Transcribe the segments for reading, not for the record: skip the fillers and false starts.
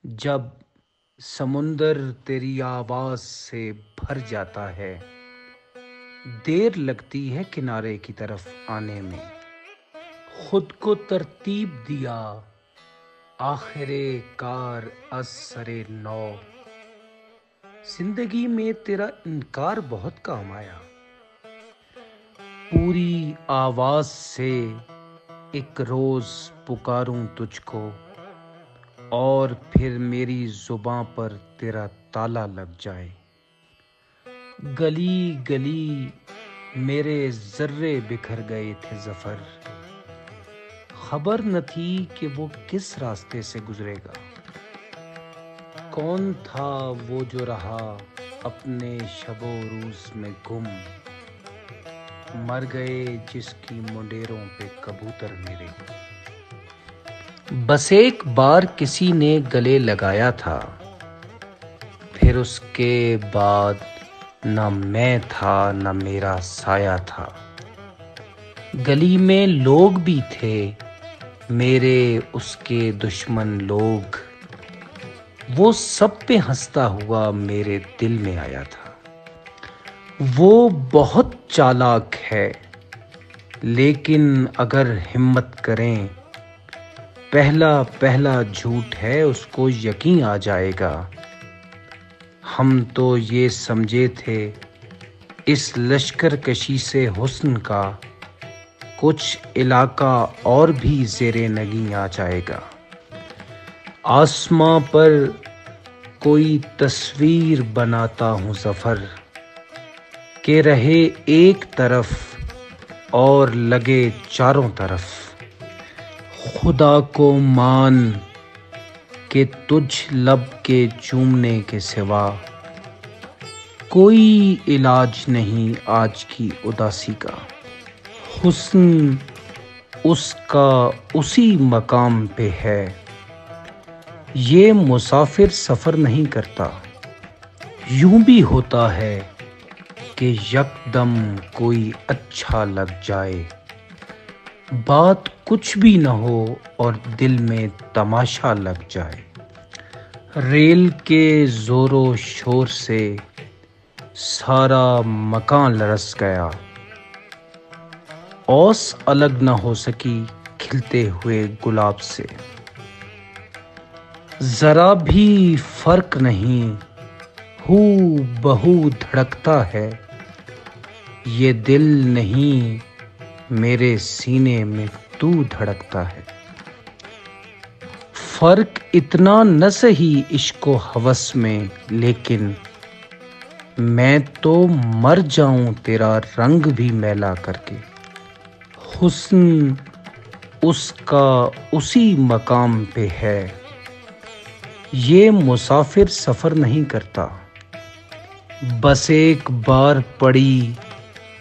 جب سمندر تیری آواز سے بھر جاتا ہے، دیر لگتی ہے کنارے کی طرف آنے میں۔ خود کو ترتیب دیا آخر کار از سر نو، زندگی میں تیرا انکار بہت کام آیا۔ پوری آواز سے ایک روز پکاروں تجھ کو، اور پھر میری زباں پر تیرا تالا لگ جائے۔ گلی گلی میرے ذرے بکھر گئے تھے ظفر، خبر نہ تھی کہ وہ کس راستے سے گزرے گا۔ کون تھا وہ جو رہا اپنے شب و روز میں گم، مر گئے جس کی منڈیروں پہ کبوتر میرے۔ بس ایک بار کسی نے گلے لگایا تھا، پھر اس کے بعد نہ میں تھا نہ میرا سایہ تھا۔ گلی میں لوگ بھی تھے میرے اس کے دشمن لوگ، وہ سب پہ ہنستا ہوا میرے دل میں آیا تھا۔ وہ بہت چالاک ہے، لیکن اگر ہمت کریں، پہلا پہلا جھوٹ ہے اس کو یقین آ جائے گا۔ ہم تو یہ سمجھے تھے اس لشکر کشی سے حسن کا کچھ علاقہ اور بھی زیر نگیں آ جائے گا۔ آسماں پر کوئی تصویر بناتا ہوں ظفر، کہ رہے ایک طرف اور لگے چاروں طرف۔ خدا کو مان کہ تجھ لب کے چومنے کے سوا کوئی علاج نہیں آج کی اداسی کا۔ حسن اس کا اسی مقام پہ ہے، یہ مسافر سفر نہیں کرتا۔ یوں بھی ہوتا ہے کہ یکدم کوئی اچھا لگ جائے، بات کچھ بھی نہ ہو اور دل میں تماشا لگ جائے۔ ریل کے زور و شور سے سارا مکان لرز گیا، اوس الگ نہ ہو سکی کھلتے ہوئے گلاب سے۔ ذرا بھی فرق نہیں، ہو بہو دھڑکتا ہے، یہ دل نہیں میرے سینے میں تو دھڑکتا ہے۔ فرق اتنا نہ سہی عشق و ہوس میں، لیکن میں تو مر جاؤں تیرا رنگ بھی میلا کر کے۔ حسن اس کا اسی مقام پہ ہے، یہ مسافر سفر نہیں کرتا۔ بس ایک بار پڑی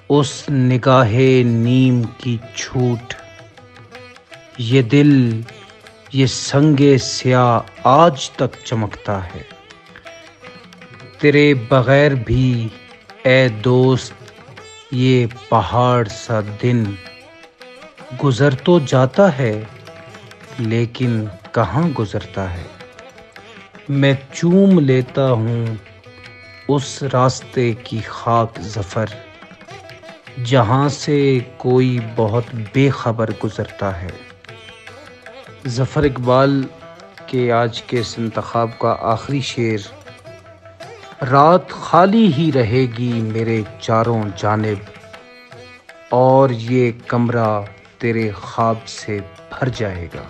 اس نگاہ نیم کی چھوٹ، یہ دل یہ سنگ سیاہ آج تک چمکتا ہے۔ تیرے بغیر بھی اے دوست یہ پہاڑ سا دن گزر تو جاتا ہے، لیکن کہاں گزرتا ہے۔ میں چوم لیتا ہوں اس راستے کی خاک ظفر، جہاں سے کوئی بہت بے خبر گزرتا ہے۔ ظفر اقبال کے آج کے اس انتخاب کا آخری شعر: رات خالی ہی رہے گی میرے چاروں جانب، اور یہ کمرہ تیرے خواب سے بھر جائے گا۔